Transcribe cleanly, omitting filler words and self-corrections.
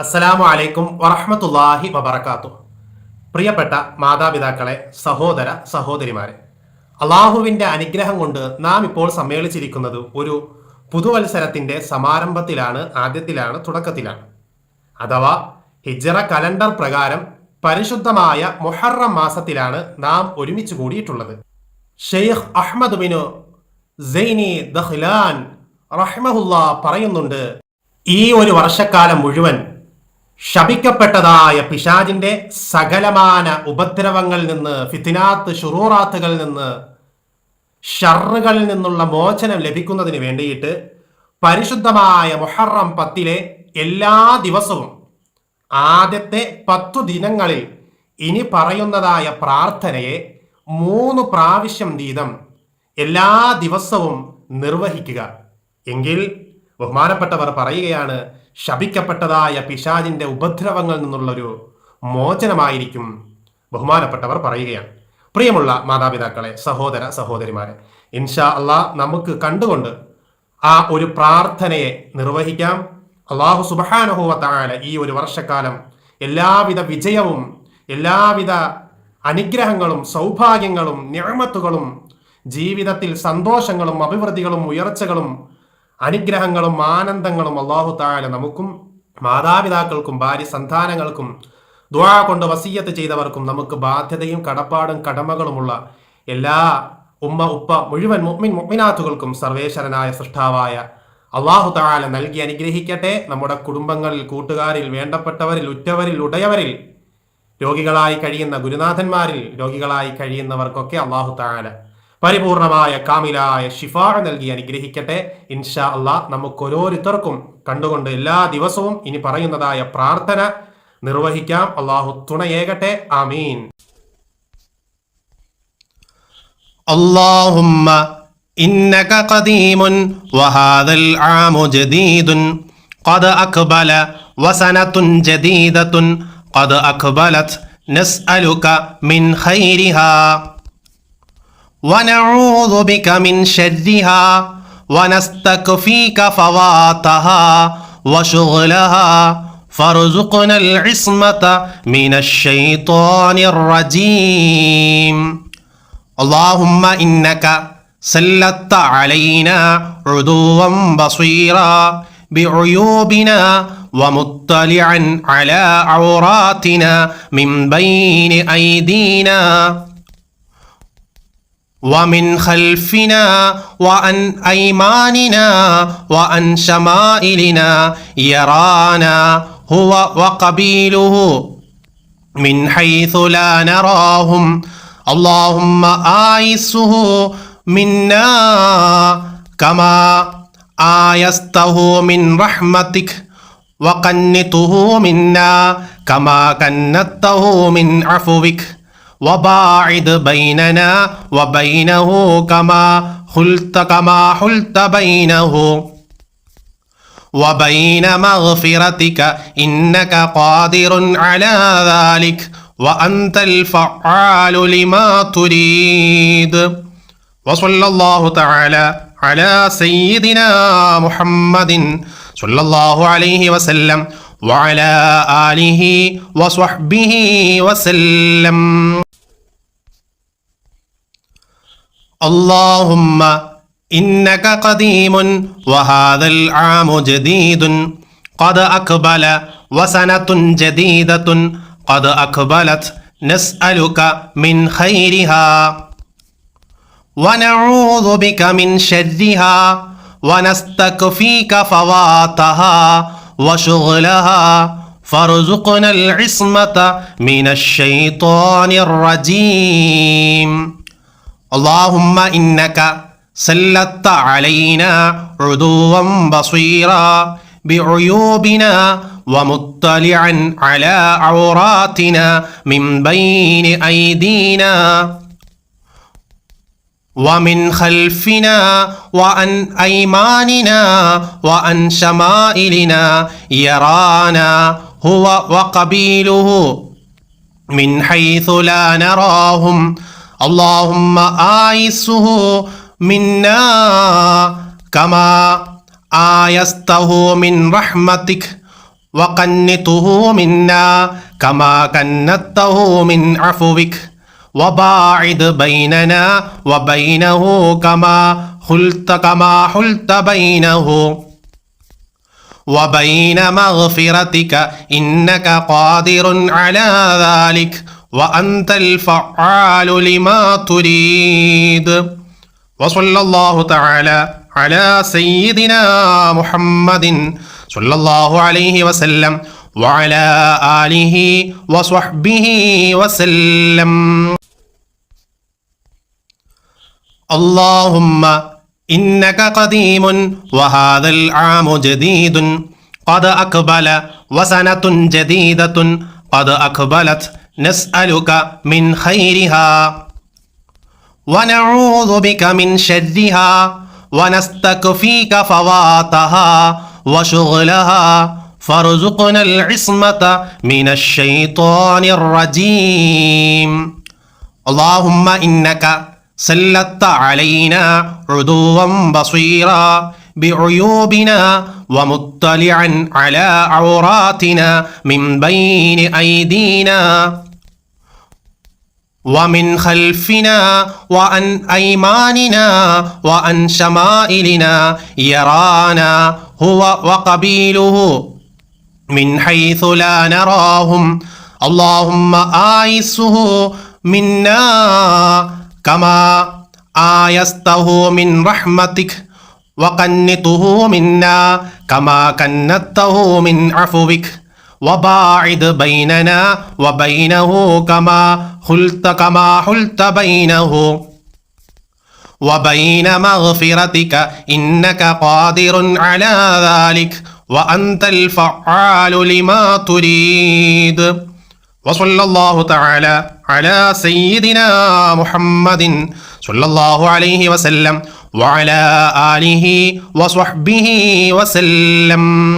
അസ്സലാമു അലൈക്കും വറഹ്മത്തുള്ളാഹി വബറകാതുഹു. പ്രിയപ്പെട്ട മാതാപിതാക്കളെ, സഹോദര സഹോദരിമാരെ, അള്ളാഹുവിൻ്റെ അനുഗ്രഹം കൊണ്ട് നാം ഇപ്പോൾ സമ്മേളിച്ചിരിക്കുന്നത് ഒരു പുതുവത്സരത്തിൻ്റെ സമാരംഭത്തിലാണ്, ആദ്യത്തിലാണ്, തുടക്കത്തിലാണ്. അഥവാ ഹിജ്റ കലണ്ടർ പ്രകാരം പരിശുദ്ധമായ മുഹറം മാസത്തിലാണ് നാം ഒരുമിച്ച് കൂടിയിട്ടുള്ളത്. ഷെയ്ഖ് അഹ്മദ് ബിൻ സൈനി ദഖ്ലാൻ റഹ്മഹുല്ലാ പറയുന്നുണ്ട്, ഈ ഒരു വർഷക്കാലം മുഴുവൻ ശപിക്കപ്പെട്ടതായ പിശാചിന്റെ സകലമാന ഉപദ്രവങ്ങളിൽ നിന്ന്, ഫിത്തിനാത്ത് ഷുറൂറാത്തുകളിൽ നിന്ന്, ഷർറുകളിൽ നിന്നുള്ള മോചനം ലഭിക്കുന്നതിന് വേണ്ടിയിട്ട് പരിശുദ്ധമായ മുഹറം 10 എല്ലാ ദിവസവും ആദ്യത്തെ 10 ദിനങ്ങളിൽ ഇനി പറയുന്നതായ പ്രാർത്ഥനയെ 3 പ്രാവശ്യം വീതം എല്ലാ ദിവസവും നിർവഹിക്കുക എങ്കിൽ ബഹുമാനപ്പെട്ടവർ പറയുകയാണ്, ശപിക്കപ്പെട്ടതായ പിശാചിന്റെ ഉപദ്രവങ്ങളിൽ നിന്നുള്ളൊരു മോചനമായിരിക്കും. ബഹുമാനപ്പെട്ടവർ പറയുകയാണ്. പ്രിയമുള്ള മാതാപിതാക്കളെ, സഹോദര സഹോദരിമാരെ, ഇൻഷാ അള്ളാഹ് നമുക്ക് കണ്ടുകൊണ്ട് ആ ഒരു പ്രാർത്ഥനയെ നിർവഹിക്കാം. അള്ളാഹു സുബ്ഹാനഹു വ തആല ഈ ഒരു വർഷക്കാലം എല്ലാവിധ വിജയവും, എല്ലാവിധ അനുഗ്രഹങ്ങളും, സൗഭാഗ്യങ്ങളും, നിഅമത്തുകളും, ജീവിതത്തിൽ സന്തോഷങ്ങളും, അഭിവൃദ്ധികളും, ഉയർച്ചകളും, അനുഗ്രഹങ്ങളും, ആനന്ദങ്ങളും അല്ലാഹു തആല നമുക്കും മാതാപിതാക്കൾക്കും ഭാര്യ സന്താനങ്ങൾക്കും ദുആ കൊണ്ട് വസിയ്യത്ത് ചെയ്തവർക്കും നമുക്ക് ബാധ്യതയും കടപ്പാടും കടമകളുമുള്ള എല്ലാ ഉമ്മ ഉപ്പ മുഴുവൻ മുഅ്മിൻ മുഅ്മിനാത്തുകൾക്കും സർവേശ്വരനായ സൃഷ്ടാവായ അല്ലാഹു തആല നൽകി അനുഗ്രഹിക്കട്ടെ. നമ്മുടെ കുടുംബങ്ങളിൽ, കൂട്ടുകാരിൽ, വേണ്ടപ്പെട്ടവരിൽ, ഉറ്റവരിൽ, ഉടയവരിൽ, രോഗികളായി കഴിയുന്ന ഗുരുനാഥന്മാരിൽ രോഗികളായി കഴിയുന്നവർക്കൊക്കെ അല്ലാഹു തആല പരിപൂർണമായ കാമിലായ ഷിഫാ നൽകി അനുഗ്രഹിക്കട്ടെ. ഇൻഷാ അള്ളാഹ് നമുക്ക് ഓരോരുത്തർക്കും കണ്ടുകൊണ്ട് എല്ലാ ദിവസവും ഇനി പറയുന്നതായ പ്രാർത്ഥന നിർവഹിക്കാം. അള്ളാഹു തുണയേകട്ടെ. ആമീൻ. اللهم إنك قديم وهذا العام جديد قد أقبل وسنة جديدة قد أقبلت نسألك من خيرها ونعوذ بك من شرها ونستكفيك فواتها وشغلها فارزقنا العصمة من الشيطان الرجيم. اللهم إنك سلطت علينا عدوا بصيرا بعيوبنا ومطلعا على عوراتنا من بين أيدينا ومن خلفنا وعن أيماننا وعن شمائلنا يرانا هو وقبيله من حيث لا نراهم. اللهم آيسه منا كما آيسته من رحمتك وقنته منا كما كنته من عفوك وباعد بيننا وبينه كما حلت بينه وبين مغفرتك إنك قادر على ذلك وأنت الفعال لما تريد. وصلى الله تعالى على سيدنا محمد صلى الله عليه وسلم وعلى آله وصحبه وسلم. اللهم إنك قديم وهذا العام جديد قد أقبل وسنة جديدة قد أقبلت نسألك من خيرها ونعوذ بك من شرها ونستكفيك فواتها وشغلها فارزقنا العصمة من الشيطان الرجيم. اللهم إنك سلطت علينا عدوا بصيرا بعيوبنا ومطلعا على عوراتنا من بين أيدينا ومن خلفنا وعن أيماننا وعن شمائلنا يرانا هو وقبيله من حيث لا نراهم. اللهم آيسه منا كما آيسته من رحمتك وقنته منا كما كنته من عفوك وباعد بيننا وبينه كما حلت بينه وبين مغفرتك إنك قادر على ذلك وأنت الفعال لما تريد. وصلى الله تعالى على سيدنا محمد صلى الله عليه وسلم وعلى آله وصحبه وسلم. اللهم إنك قديم وهذا العام جديد قد أقبل وسنة جديدة قد أقبلت نسألك من خيرها ونعوذ بك من شرها ونستكفيك فواتها وشغلها فارزقنا العصمة من الشيطان الرجيم. اللهم إنك سلطت علينا عدوا بصيرا بعيوبنا ومطلعا على عوراتنا من بين أيدينا ومن خلفنا وعن أيماننا وعن شمائلنا يرانا هو وقبيله من حيث لا نراهم. اللهم آيسه منا كما آيسته من رحمتك وقنته منا كما كنته من عفوك وباعد بيننا وبينه كما حلت بينه وبين مغفرتك إنك قادر على ذلك وأنت الفعال لما تريد. وصلى الله تعالى على سيدنا محمد صلى الله عليه وسلم وعلى آله وصحبه وسلم.